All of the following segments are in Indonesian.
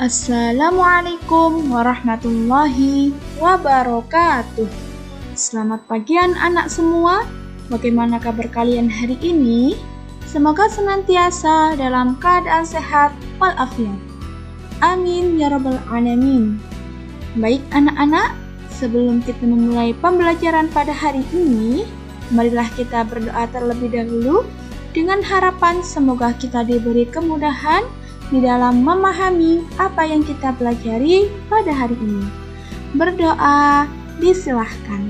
Assalamualaikum warahmatullahi wabarakatuh. Selamat pagi anak-anak semua. Bagaimana kabar kalian hari ini? Semoga senantiasa dalam keadaan sehat walafiat. Amin ya rabbal alamin. Baik anak-anak, sebelum kita memulai pembelajaran pada hari ini, marilah kita berdoa terlebih dahulu dengan harapan semoga kita diberi kemudahan di dalam memahami apa yang kita pelajari pada hari ini. Berdoa disilahkan.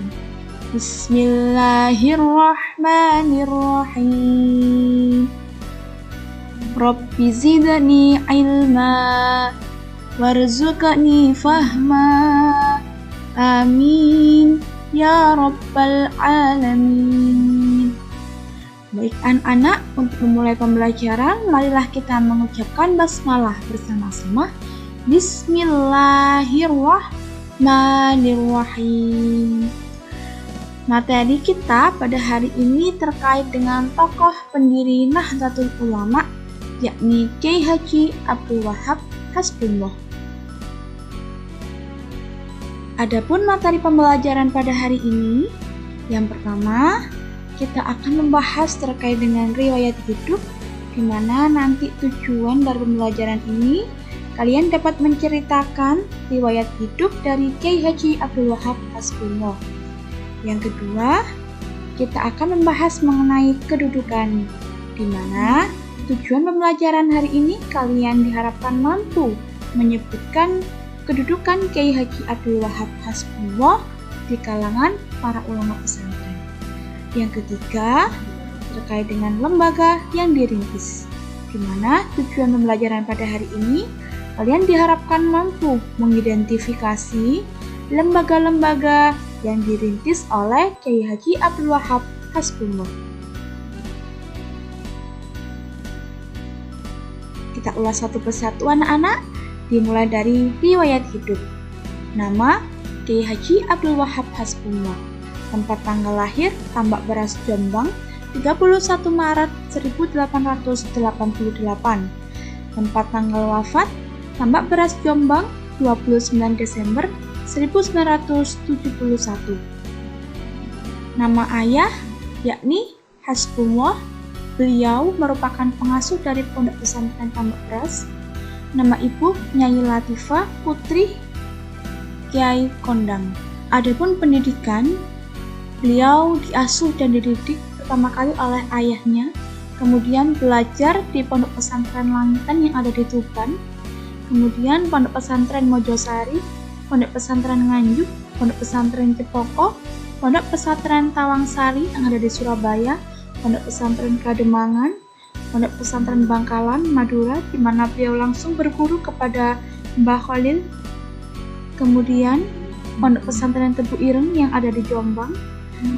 Bismillahirrahmanirrahim. Rabbi zidni ilma warzuqni fahma. Amin ya rabbal alamin. Baik anak-anak, untuk memulai pembelajaran, marilah kita mengucapkan basmalah bersama-sama. Bismillahirrahmanirrahim. Materi kita pada hari ini terkait dengan tokoh pendiri Nahdlatul Ulama, yakni Kyai Haji Abdul Wahab Hasbullah. Adapun materi pembelajaran pada hari ini, yang pertama, kita akan membahas terkait dengan riwayat hidup, di mana nanti tujuan dari pembelajaran ini kalian dapat menceritakan riwayat hidup dari Kyai Haji Abdul Wahab Hasbullah. Yang kedua, kita akan membahas mengenai kedudukan, di mana tujuan pembelajaran hari ini kalian diharapkan mampu menyebutkan kedudukan Kyai Haji Abdul Wahab Hasbullah di kalangan para ulama pesantren. Yang ketiga, terkait dengan lembaga yang dirintis, di mana tujuan pembelajaran pada hari ini kalian diharapkan mampu mengidentifikasi lembaga-lembaga yang dirintis oleh Kyai Haji Abdul Wahab Hasbullah. Kita ulas satu persatu anak-anak, dimulai dari riwayat hidup. Nama Kyai Haji Abdul Wahab Hasbullah. Tempat tanggal lahir, Tambak Beras Jombang, 31 Maret 1888. Tempat tanggal wafat, Tambak Beras Jombang, 29 Desember 1971. Nama ayah, yakni Hasbullah. Beliau merupakan pengasuh dari Pondok Pesantren Tambak Beras. Nama ibu, Nyai Latifah Putri Kyai Kondang. Adapun pendidikan, beliau diasuh dan dididik pertama kali oleh ayahnya, kemudian belajar di Pondok Pesantren Langitan yang ada di Tuban, kemudian Pondok Pesantren Mojosari, Pondok Pesantren Nganjuk, Pondok Pesantren Cepoko, Pondok Pesantren Tawangsari yang ada di Surabaya, Pondok Pesantren Kademangan, Pondok Pesantren Bangkalan, Madura, di mana beliau langsung berguru kepada Mbah Khalil, kemudian Pondok Pesantren Tebu Ireng yang ada di Jombang,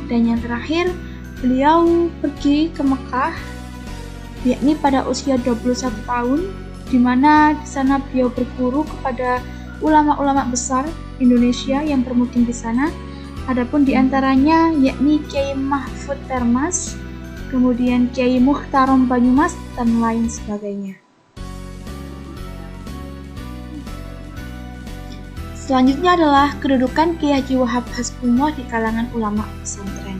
dan yang terakhir beliau pergi ke Mekah, yakni pada usia 21 tahun, di mana di sana beliau berguru kepada ulama-ulama besar Indonesia yang bermukim di sana. Adapun di antaranya yakni Kyai Mahfud Termas, kemudian Kyai Muhtarom Banyumas, dan lain sebagainya. Selanjutnya adalah kedudukan Kyai Haji Wahab Hasbullah di kalangan ulama pesantren.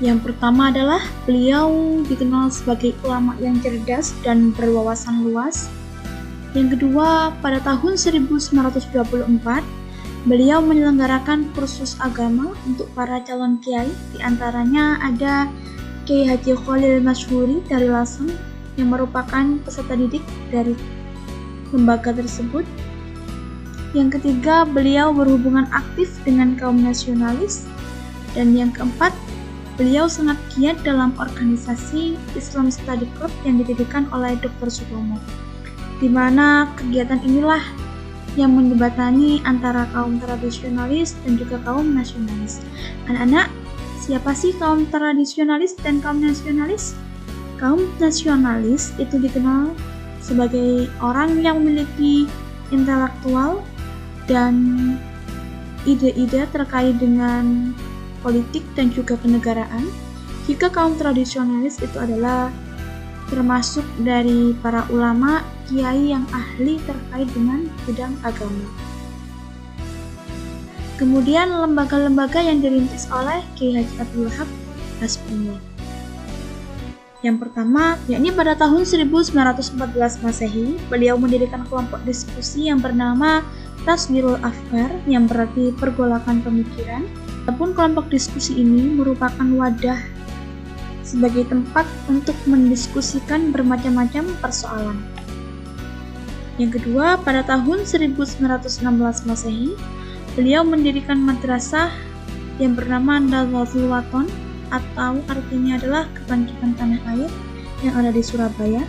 Yang pertama adalah beliau dikenal sebagai ulama yang cerdas dan berwawasan luas. Yang kedua, pada tahun 1924, beliau menyelenggarakan kursus agama untuk para calon kiai. Di antaranya ada Kyai Haji Khalil Masyhuri dari Lasem yang merupakan peserta didik dari lembaga tersebut. Yang ketiga, beliau berhubungan aktif dengan kaum nasionalis. Dan yang keempat, beliau sangat giat dalam organisasi Islam Study Club yang didirikan oleh Dr. Sutomo, di mana kegiatan inilah yang menjembatani antara kaum tradisionalis dan juga kaum nasionalis. Anak-anak, siapa sih kaum tradisionalis dan kaum nasionalis? Kaum nasionalis itu dikenal sebagai orang yang memiliki intelektual dan ide-ide terkait dengan politik dan juga kenegaraan. Jika kaum tradisionalis itu adalah termasuk dari para ulama, kiai yang ahli terkait dengan bidang agama. Kemudian lembaga-lembaga yang dirintis oleh Kiai Haji Abdul Wahab Hasbullah. Yang pertama, yakni pada tahun 1914 Masehi, beliau mendirikan kelompok diskusi yang bernama Taswirul Afkar, yang berarti pergolakan pemikiran. Adapun kelompok diskusi ini merupakan wadah sebagai tempat untuk mendiskusikan bermacam-macam persoalan. Yang kedua, pada tahun 1916 Masehi, beliau mendirikan madrasah yang bernama Nahdlatul Wathon, atau artinya adalah kebangkitan tanah air, yang ada di Surabaya.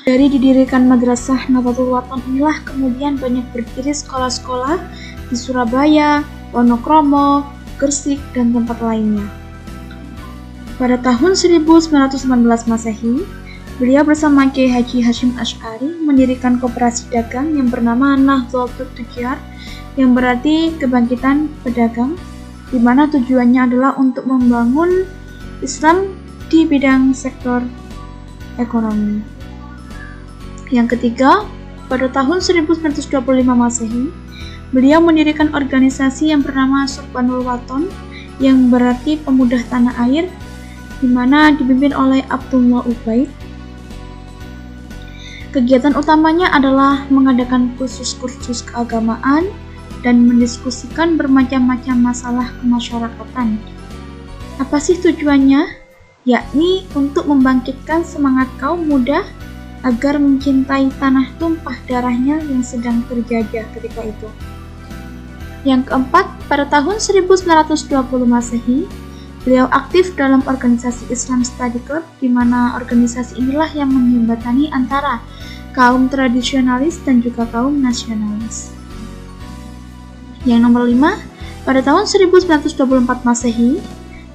Dari didirikan madrasah Nahdlatul Wathon inilah kemudian banyak berdiri sekolah-sekolah di Surabaya, Wonokromo, Gresik, dan tempat lainnya. Pada tahun 1919 Masehi, beliau bersama Kiai Haji Hasyim Asy'ari mendirikan koperasi dagang yang bernama Nahdlatul Tujjar, yang berarti kebangkitan pedagang, di mana tujuannya adalah untuk membangun Islam di bidang sektor ekonomi. Yang ketiga, pada tahun 1925 Masehi, beliau mendirikan organisasi yang bernama Subhanul Wathon, yang berarti pemuda tanah air, di mana dipimpin oleh Abdullah Ubaid. Kegiatan utamanya adalah mengadakan kursus-kursus keagamaan dan mendiskusikan bermacam-macam masalah kemasyarakatan. Apa sih tujuannya? Yakni untuk membangkitkan semangat kaum muda agar mencintai tanah tumpah darahnya yang sedang terjajah ketika itu. Yang keempat, pada tahun 1920 Masehi, beliau aktif dalam organisasi Islam Study Club, di mana organisasi inilah yang menjembatani antara kaum tradisionalis dan juga kaum nasionalis. Yang nomor 5, pada tahun 1924 Masehi,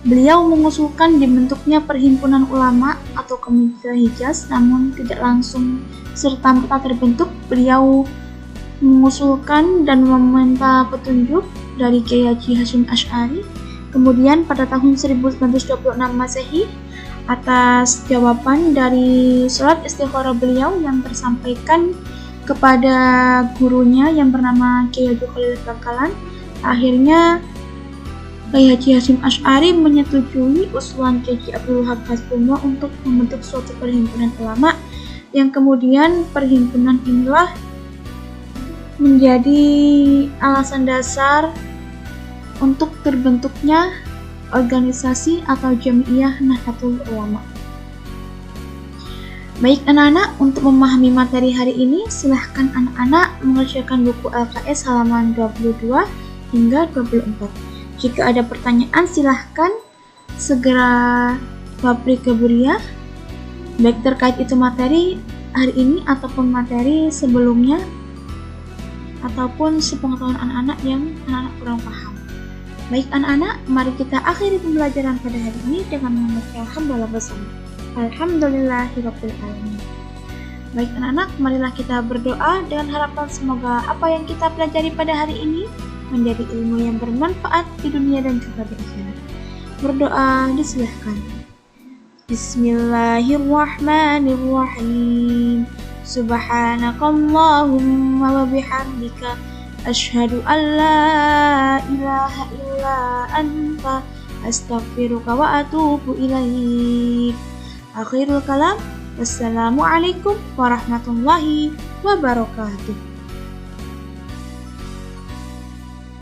beliau mengusulkan dibentuknya Perhimpunan Ulama atau Komite Hijaz, namun tidak langsung serta-merta terbentuk. Beliau mengusulkan dan meminta petunjuk dari Kiai Haji Hasyim Asy'ari. Kemudian pada tahun 1926 Masehi, atas jawaban dari sholat istikharah beliau yang tersampaikan kepada gurunya yang bernama Kiai Haji Khalil Bangkalan, akhirnya Kiai Haji Hasyim Asy'ari menyetujui usulan Kiai Haji Abdul Wahab Hasbullah untuk membentuk suatu perhimpunan ulama, yang kemudian perhimpunan inilah menjadi alasan dasar untuk terbentuknya organisasi atau Jami'iyah Nahdlatul Ulama. Baik anak-anak, untuk memahami materi hari ini, silahkan anak-anak mengerjakan buku LKS halaman 22 hingga 24. Jika ada pertanyaan, silahkan segera Fabri Keburia, baik terkait itu materi hari ini ataupun materi sebelumnya, ataupun sepengetahuan anak-anak yang anak-anak kurang paham. Baik anak-anak, mari kita akhiri pembelajaran pada hari ini dengan membaca hamdalah bersama. Alhamdulillahirabbil alamin. Baik anak-anak, marilah kita berdoa dengan harapan semoga apa yang kita pelajari pada hari ini menjadi ilmu yang bermanfaat di dunia dan juga di akhirat. Berdoa disilahkan. Bismillahirrahmanirrahim. Subhanakallahumma wa bihamdika asyhadu an la ilaha illa anta astaghfiruka wa atubu ilaik. Akhirul kalam. Wassalamualaikum warahmatullahi wabarakatuh.